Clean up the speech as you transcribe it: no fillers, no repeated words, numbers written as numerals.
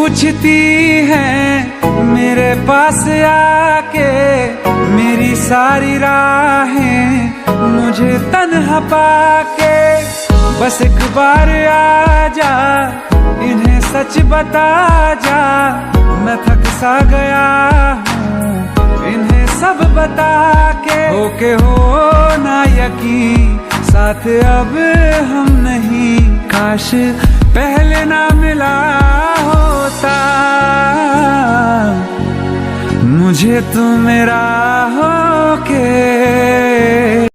पूछती हैं मेरे पास आके, मेरी सारी राहें मुझे तन्हा पाके। बस एक बार आ जा, इन्हें सच बता जा, मैं थक सा गया हूँ इन्हें सब बता के। होके हो ना यकीन, साथ अब हम नहीं, काश पहले ना मिला होता, मुझे तू मेरा होके